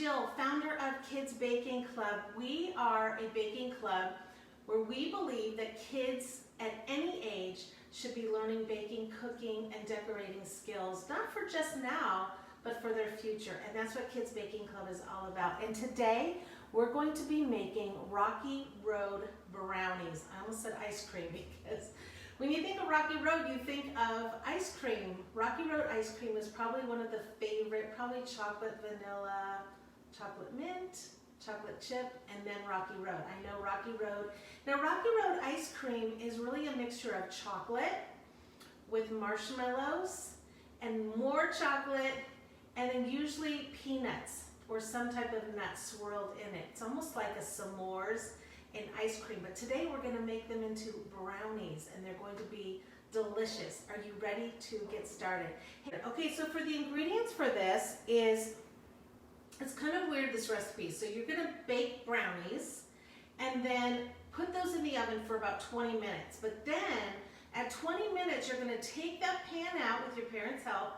Jill, founder of Kids Baking Club. We are a baking club where we believe that kids at any age should be learning baking, cooking, and decorating skills, not for just now, but for their future. And that's what Kids Baking Club is all about. And today, we're going to be making Rocky Road brownies. I almost said ice cream because when you think of Rocky Road, you think of ice cream. Rocky Road ice cream is probably one of the favorite, probably chocolate vanilla, chocolate mint, chocolate chip, and then Rocky Road. I know Rocky Road. Now Rocky Road ice cream is really a mixture of chocolate with marshmallows and more chocolate and then usually peanuts or some type of nut swirled in it. It's almost like a s'mores in ice cream, but today we're going to make them into brownies and they're going to be delicious. Are you ready to get started? Okay, so for the ingredients for this is, it's kind of weird, this recipe. So you're going to bake brownies and then put those in the oven for about 20 minutes. But then at 20 minutes, you're going to take that pan out with your parents' help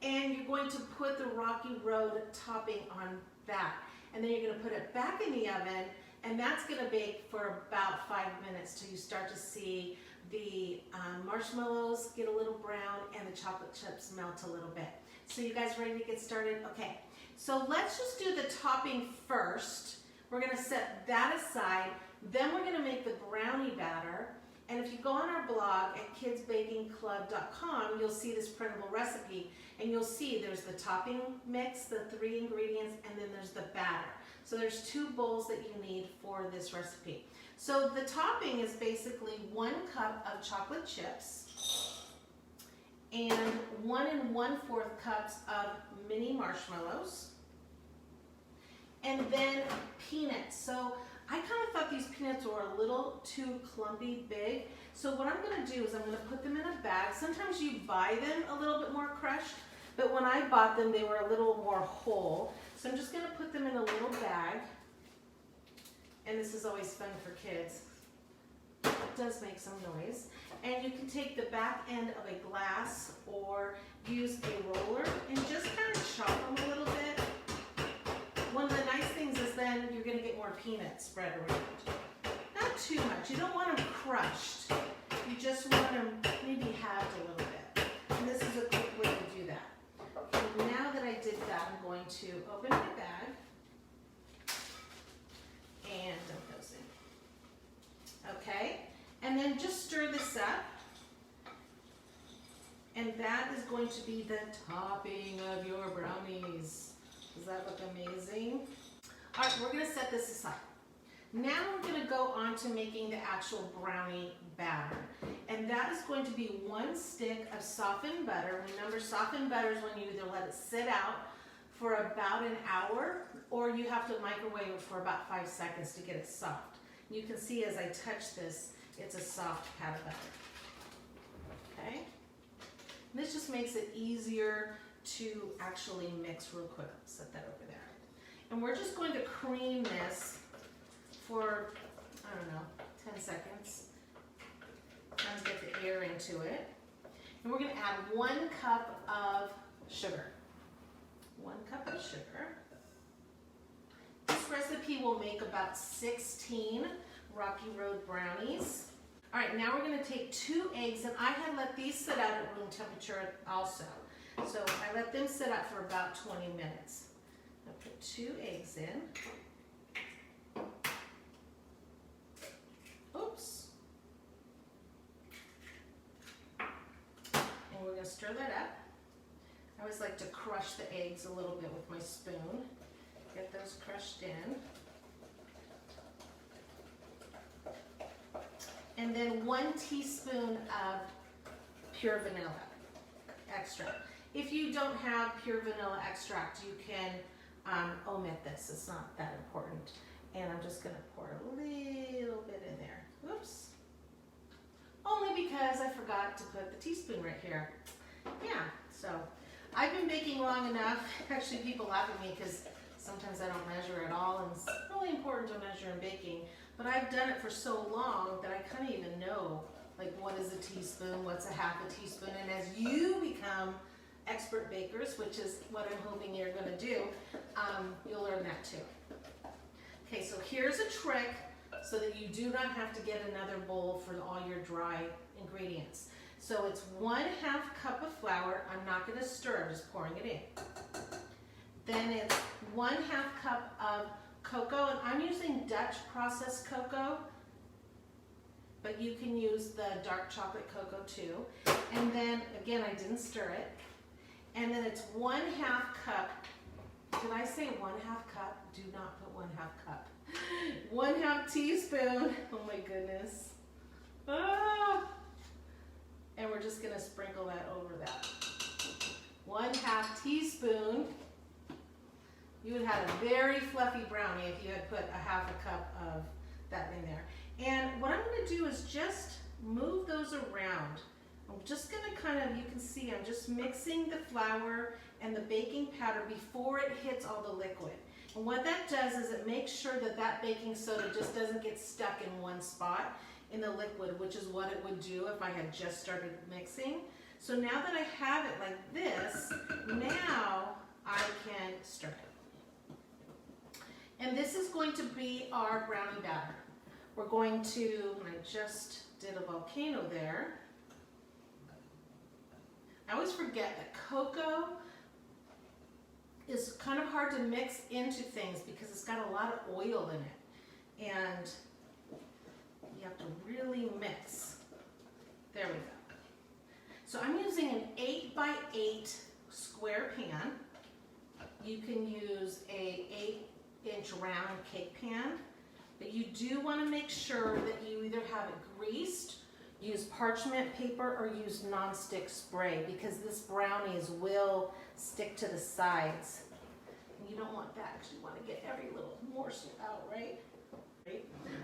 and you're going to put the Rocky Road topping on that. And then you're going to put it back in the oven, and that's going to bake for about 5 minutes till you start to see the marshmallows get a little brown and the chocolate chips melt a little bit. So you guys ready to get started? Okay, so let's just do the topping first. We're going to set that aside. Then we're going to make the brownie batter. And if you go on our blog at kidsbakingclub.com, you'll see this printable recipe, and you'll see there's the topping mix, the 3 ingredients, and then there's the batter. So there's 2 bowls that you need for this recipe. So the topping is basically 1 cup of chocolate chips and 1 1/4 cups of mini marshmallows, and then peanuts. So I kind of thought these peanuts were a little too clumpy big. So what I'm going to do is I'm going to put them in a bag. Sometimes you buy them a little bit more crushed, but when I bought them, they were a little more whole. So I'm just going to put them in a little bag. And this is always fun for kids. It does make some noise. And you can take the back end of a glass or use a roller and just kind of chop them a little bit. One of the nice things is then you're going to get more peanuts spread around. Not too much. You don't want them crushed. You just want them maybe halved a little bit. And this is a quick way to do that. And now that I did that, I'm going to open my bag and dump those in. Okay? And then just stir this up. And that is going to be the topping of your brownies. Does that look amazing? All right, we're going to set this aside. Now we're going to go on to making the actual brownie batter. And that is going to be 1 stick of softened butter. Remember, softened butter is when you either let it sit out for about an hour or you have to microwave it for about 5 seconds to get it soft. You can see as I touch this, it's a soft pat of butter. Okay? And this just makes it easier to actually mix real quick. Set that over there. And we're just going to cream this for, I don't know, 10 seconds. Trying to get the air into it. And we're going to add 1 cup of sugar. 1 cup of sugar. This recipe will make about 16 Rocky Road brownies. All right, now we're going to take 2 eggs, and I had let these sit out at room temperature also. So I let them sit out for about 20 minutes. I'll put 2 eggs in. Oops. And we're going to stir that up. I always like to crush the eggs a little bit with my spoon. Get those crushed in. And then 1 teaspoon of pure vanilla extract. If you don't have pure vanilla extract, you can omit this. It's not that important. And I'm just going to pour a little bit in there. Whoops. Only because I forgot to put the teaspoon right here. Yeah, so I've been baking long enough. Actually, people laugh at me because sometimes I don't measure at all, and it's really important to measure in baking. But I've done it for so long that I kind of even know, like, what is a teaspoon, what's a half a teaspoon, and as you become expert bakers, which is what I'm hoping you're going to do, you'll learn that too. Okay, so here's a trick so that you do not have to get another bowl for all your dry ingredients. So it's 1/2 cup of flour. I'm not going to stir, I'm just pouring it in. Then it's 1/2 cup of cocoa, and I'm using Dutch processed cocoa, but you can use the dark chocolate cocoa too. And then, again, I didn't stir it. And then it's 1/2 cup. Did I say 1/2 cup? Do not put 1/2 cup. 1/2 teaspoon. Oh my goodness. Ah. And we're just gonna sprinkle that over that. 1/2 teaspoon. You would have a very fluffy brownie if you had put 1/2 cup of that in there. And what I'm gonna do is just move those around. I'm just gonna kind of, you can see I'm just mixing the flour and the baking powder before it hits all the liquid. And what that does is it makes sure that that baking soda just doesn't get stuck in one spot in the liquid, which is what it would do if I had just started mixing. So now that I have it like this, now I can stir it. And this is going to be our brownie batter. We're going to, and I just did a volcano there. I always forget that cocoa is kind of hard to mix into things because it's got a lot of oil in it. And you have to really mix. There we go. So I'm using an 8x8 square pan. You can use a 8-inch round cake pan, but you do want to make sure that you either have it greased, use parchment paper, or use nonstick spray, because this brownies will stick to the sides. And you don't want that because you want to get every little morsel out, right?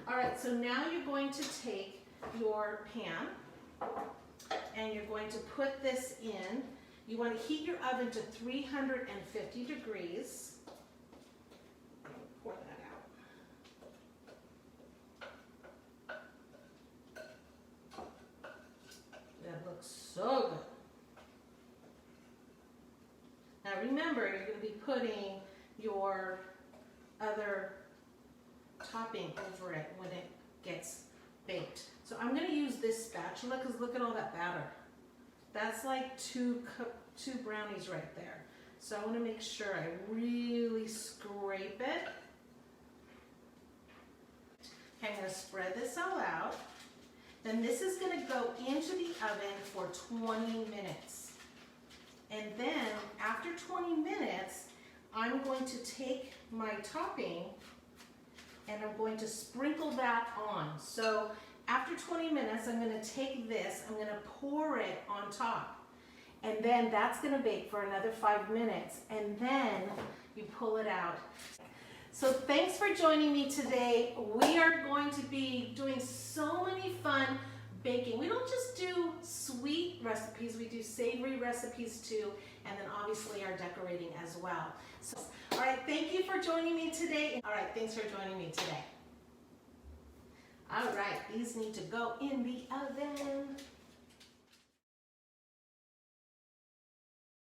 All right, so now you're going to take your pan and you're going to put this in. You want to heat your oven to 350 degrees. Pour that out. That looks so good. Now remember, you're going to be putting your other topping over it when it gets baked. So I'm going to use this spatula because look at all that batter. That's like two brownies right there. So I want to make sure I really scrape it. Okay, I'm going to spread this all out. Then this is going to go into the oven for 20 minutes. And then after 20 minutes, I'm going to take my topping and I'm going to sprinkle that on. So after 20 minutes, I'm going to take this, I'm going to pour it on top. And then that's going to bake for another 5 minutes. And then you pull it out. So thanks for joining me today. We are going to be doing so many fun baking. We don't just do sweet recipes, we do savory recipes too, and then obviously our decorating as well. So, all right, thank you for joining me today. All right, thanks for joining me today. All right, these need to go in the oven.